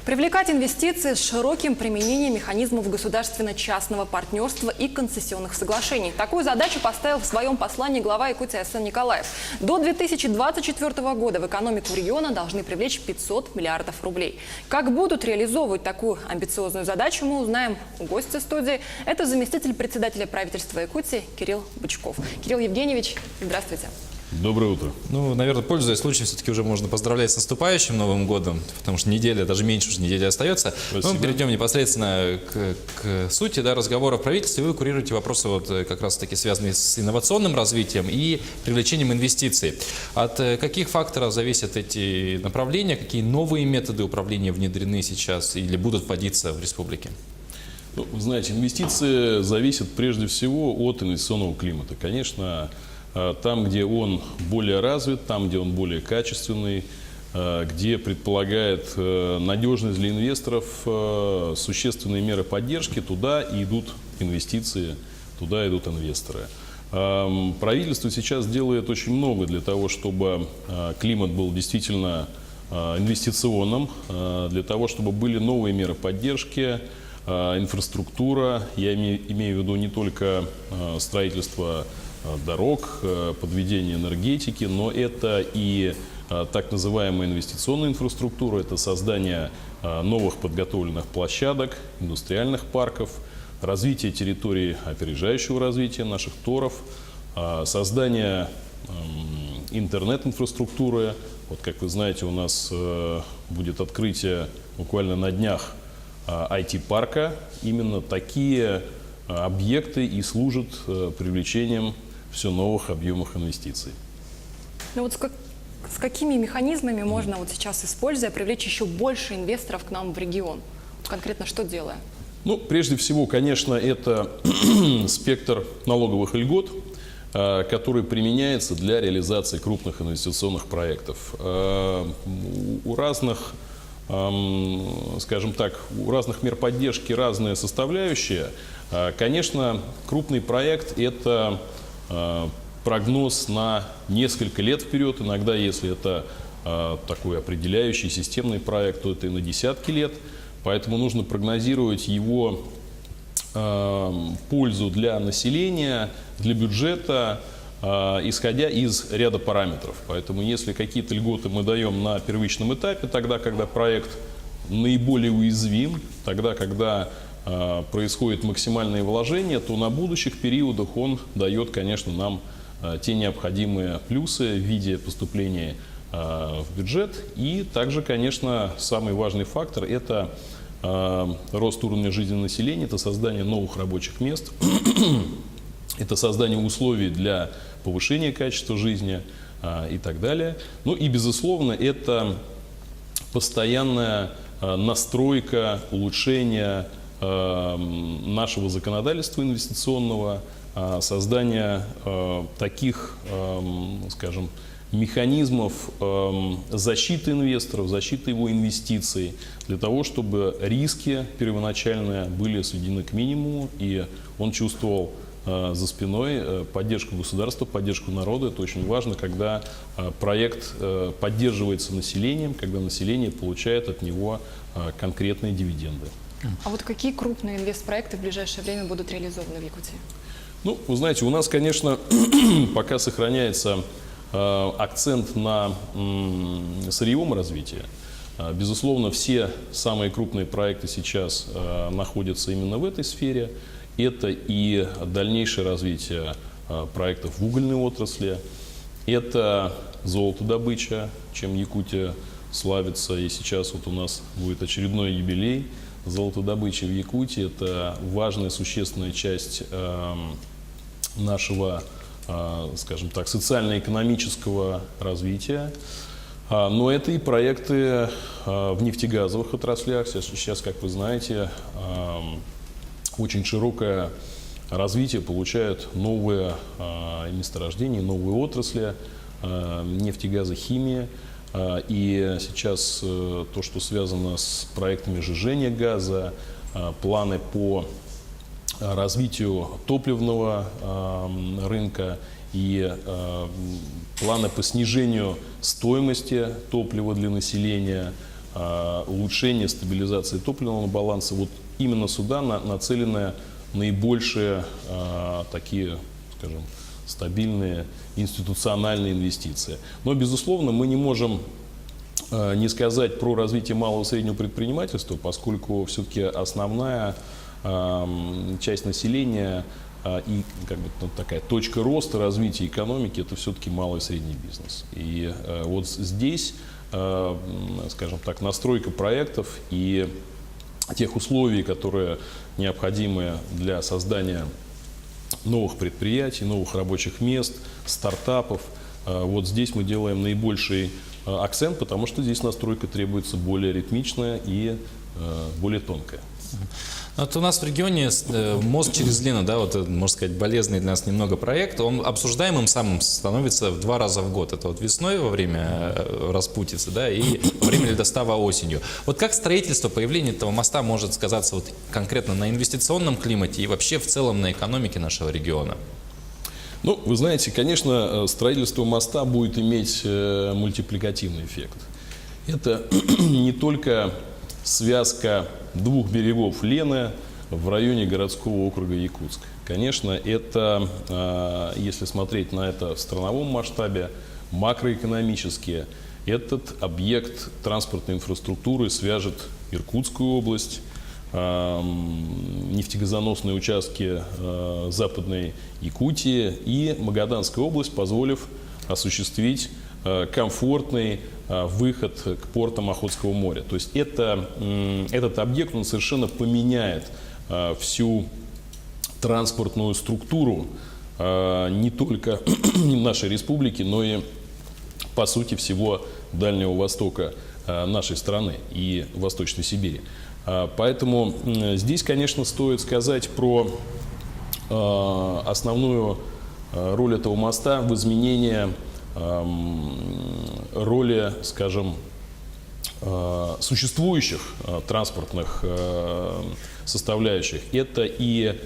Привлекать инвестиции с широким применением механизмов государственно-частного партнерства и концессионных соглашений. Такую задачу поставил в своем послании глава Якутии Арсен Николаев. До 2024 года в экономику региона должны привлечь 500 миллиардов рублей. Как будут реализовывать такую амбициозную задачу, мы узнаем у гостя студии. Это заместитель председателя правительства Якутии Кирилл Бычков. Кирилл Евгеньевич, здравствуйте. Доброе утро. Ну, наверное, пользуясь случаем, все-таки уже можно поздравлять с наступающим Новым годом, потому что неделя, даже меньше уже недели остается. Спасибо. Мы перейдем непосредственно к сути разговора в правительстве. Вы курируете вопросы, как раз-таки связанные с инновационным развитием и привлечением инвестиций. От каких факторов зависят эти направления, какие новые методы управления внедрены сейчас или будут вводиться в республике? Ну, вы знаете, инвестиции зависят прежде всего от инвестиционного климата. Конечно, там, где он более развит, там, где он более качественный, где предполагает надежность для инвесторов, существенные меры поддержки, туда и идут инвестиции, туда идут инвесторы. Правительство сейчас делает очень много для того, чтобы климат был действительно инвестиционным, для того, чтобы были новые меры поддержки, инфраструктура. Я имею в виду не только строительство дорог, подведение энергетики, но это и так называемая инвестиционная инфраструктура, это создание новых подготовленных площадок, индустриальных парков, развитие территорий опережающего развития наших ТОРов, создание интернет-инфраструктуры. Вот, как вы знаете, у нас будет открытие буквально на днях IT-парка. Именно такие объекты и служат привлечением все новых объемов инвестиций. Ну вот с какими механизмами можно вот сейчас, используя, привлечь еще больше инвесторов к нам в регион? Конкретно что делая? Ну, прежде всего, конечно, это спектр налоговых льгот, который применяется для реализации крупных инвестиционных проектов. У разных, скажем так, у разных мер поддержки разные составляющие. Конечно, крупный проект – это прогноз на несколько лет вперед. Иногда, если это такой определяющий системный проект, то это и на десятки лет. Поэтому нужно прогнозировать его пользу для населения, для бюджета, исходя из ряда параметров. Поэтому если какие-то льготы мы даем на первичном этапе, тогда, когда проект наиболее уязвим, тогда, когда происходит максимальное вложение, то на будущих периодах он дает, конечно, нам те необходимые плюсы в виде поступления в бюджет. И также, конечно, самый важный фактор – это рост уровня жизни населения, это создание новых рабочих мест, это создание условий для повышения качества жизни и так далее. Ну и, безусловно, это постоянная настройка, улучшение нашего законодательства инвестиционного, создание таких, скажем, механизмов защиты инвесторов, защиты его инвестиций, для того, чтобы риски первоначальные были сведены к минимуму, и он чувствовал за спиной поддержку государства, поддержку народа. Это очень важно, когда проект поддерживается населением, когда население получает от него конкретные дивиденды. А вот какие крупные инвестпроекты в ближайшее время будут реализованы в Якутии? Ну, вы знаете, у нас, конечно, пока сохраняется акцент на сырьевом развитии. Безусловно, все самые крупные проекты сейчас находятся именно в этой сфере. Это и дальнейшее развитие проектов в угольной отрасли, это золотодобыча, чем Якутия славится. И сейчас вот у нас будет очередной юбилей золотодобычи в Якутии. Это важная, существенная часть нашего, скажем так, социально-экономического развития. Но это и проекты в нефтегазовых отраслях. Сейчас, как вы знаете, очень широкое развитие получают новые месторождения, новые отрасли, нефтегазохимия. И сейчас то, что связано с проектами сжижения газа, планы по развитию топливного рынка и планы по снижению стоимости топлива для населения, улучшения стабилизации топливного баланса. Вот именно сюда нацелены наибольшие такие, скажем, стабильные институциональные инвестиции. Но, безусловно, мы не можем не сказать про развитие малого и среднего предпринимательства, поскольку все-таки основная часть населения и как бы такая точка роста развития экономики — это все-таки малый и средний бизнес. И вот здесь, скажем так, настройка проектов и тех условий, которые необходимы для создания новых предприятий, новых рабочих мест, стартапов, вот здесь мы делаем наибольший акцент, потому что здесь настройка требуется более ритмичная и более тонкая. Вот у нас в регионе мост через Лену, да, вот, можно сказать, болезненный для нас немного проект, он обсуждаемым самым становится в 2 раза в год. Это вот весной во время распутицы, да, и во время ледостава осенью. Вот как строительство, появление этого моста может сказаться вот конкретно на инвестиционном климате и вообще в целом на экономике нашего региона? Ну, вы знаете, конечно, строительство моста будет иметь мультипликативный эффект. Это не только связка 2 берегов Лены в районе городского округа Якутск. Конечно, это, если смотреть на это в страновом масштабе, макроэкономически, этот объект транспортной инфраструктуры свяжет Иркутскую область, нефтегазоносные участки Западной Якутии и Магаданскую область, позволив осуществить комфортный выход к портам Охотского моря. То есть этот объект, он совершенно поменяет всю транспортную структуру не только нашей республики, но и, по сути, всего Дальнего Востока нашей страны и Восточной Сибири. Поэтому здесь, конечно, стоит сказать про основную роль этого моста в изменении роли, скажем, существующих транспортных составляющих. Это и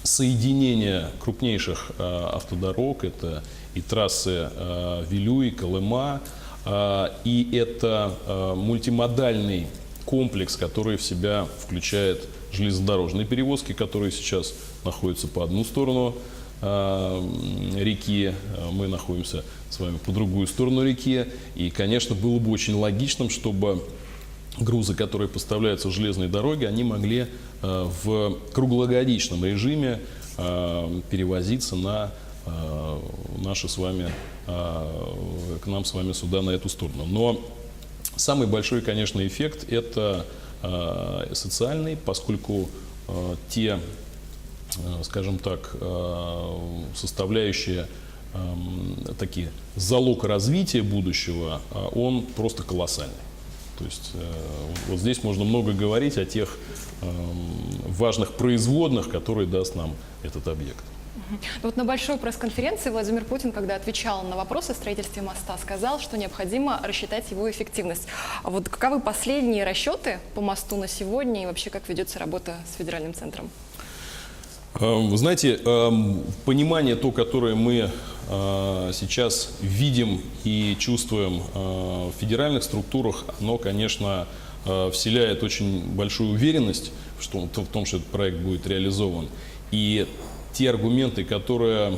соединение крупнейших автодорог, это и трассы Вилюй, Колыма, и это мультимодальный комплекс, который в себя включает железнодорожные перевозки, которые сейчас находятся по одну сторону реки, мы находимся с вами по другую сторону реки. И, конечно, было бы очень логичным, чтобы грузы, которые поставляются в железной дороге, они могли в круглогодичном режиме перевозиться на наши с вами, к нам с вами сюда, на эту сторону. Но самый большой, конечно, эффект — это социальный, поскольку те, скажем так, составляющие такие залог развития будущего, он просто колоссальный. То есть вот здесь можно много говорить о тех важных производных, которые даст нам этот объект. Вот на большой пресс-конференции Владимир Путин, когда отвечал на вопросы о строительстве моста, сказал, что необходимо рассчитать его эффективность. А вот каковы последние расчеты по мосту на сегодня и вообще как ведется работа с федеральным центром? Вы знаете, понимание то, которое мы сейчас видим и чувствуем в федеральных структурах, оно, конечно, вселяет очень большую уверенность в том, что этот проект будет реализован. И те аргументы, которые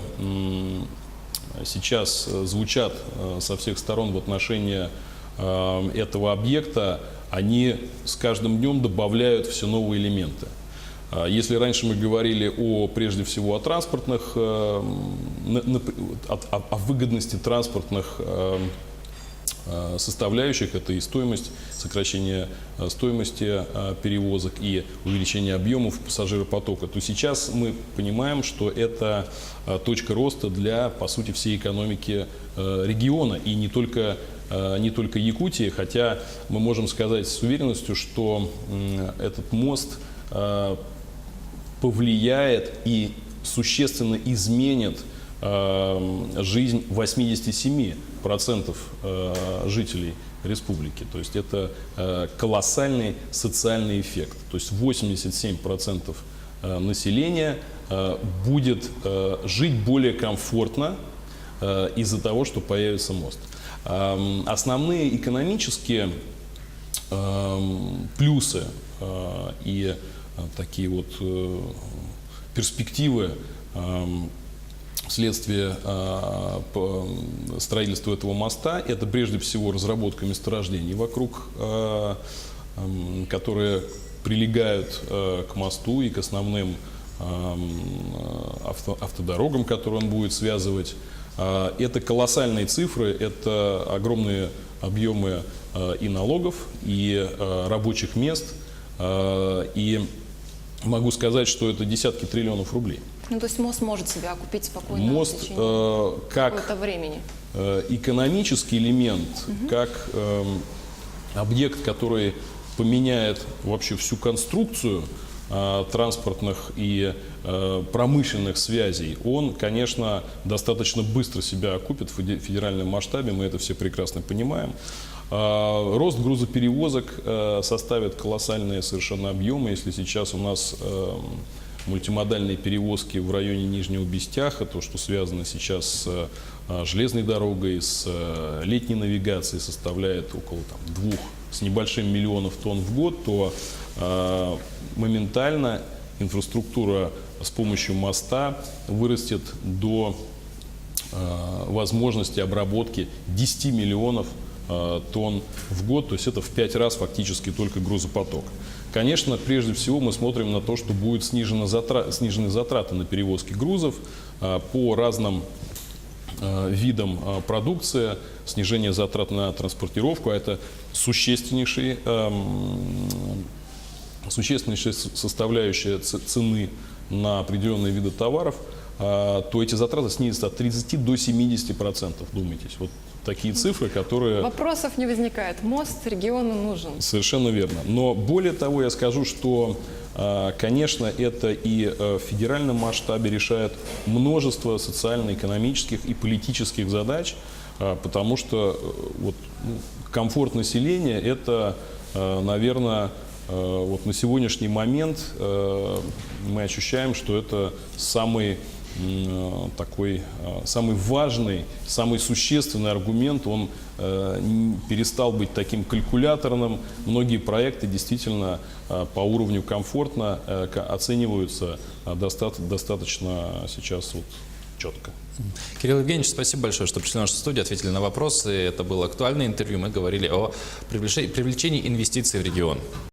сейчас звучат со всех сторон в отношении этого объекта, они с каждым днем добавляют все новые элементы. Если раньше мы говорили прежде всего о транспортных, о выгодности транспортных составляющих, это и стоимость, сокращение стоимости перевозок и увеличение объемов пассажиропотока, то сейчас мы понимаем, что это точка роста для, по сути, всей экономики региона и не только Якутии, хотя мы можем сказать с уверенностью, что этот мост повлияет и существенно изменит жизнь 87% жителей республики. То есть это колоссальный социальный эффект. То есть 87% населения будет жить более комфортно из-за того, что появится мост. Основные экономические плюсы и такие вот перспективы вследствие строительства этого моста – это прежде всего разработка месторождений вокруг, которые прилегают к мосту и к основным автодорогам, которые он будет связывать. Это колоссальные цифры, это огромные объемы и налогов, и рабочих мест, и могу сказать, что это десятки триллионов рублей. Ну, то есть мост может себя окупить спокойно в Мост течение как какого-то времени. экономический элемент, как объект, который поменяет вообще всю конструкцию транспортных и промышленных связей, он, конечно, достаточно быстро себя окупит в федеральном масштабе, мы это все прекрасно понимаем. Рост грузоперевозок составит колоссальные совершенно объемы. Если сейчас у нас мультимодальные перевозки в районе Нижнего Бестяха, то, что связано сейчас с железной дорогой, с летней навигацией, составляет около 2 с небольшим миллионов тонн в год, то моментально инфраструктура с помощью моста вырастет до возможности обработки 10 миллионов тонн в год, то есть это в 5 раз фактически только грузопоток. Конечно, прежде всего мы смотрим на то, что будут снижены затраты на перевозки грузов по разным видам продукции, снижение затрат на транспортировку, а это существеннейшая составляющая цены на определенные виды товаров, то эти затраты снизятся от 30 до 70%, думайтесь. Вот такие цифры, которые... Вопросов не возникает. Мост региону нужен. Совершенно верно. Но более того, я скажу, что, конечно, это и в федеральном масштабе решает множество социально-экономических и политических задач, потому что вот, комфорт населения – это, наверное, вот на сегодняшний момент мы ощущаем, что это самый важный, самый существенный аргумент, он перестал быть таким калькуляторным. Многие проекты действительно по уровню комфортно оцениваются достаточно сейчас вот четко. Кирилл Евгеньевич, спасибо большое, что пришли в нашу студию, ответили на вопросы. Это было актуальное интервью. Мы говорили о привлечении инвестиций в регион.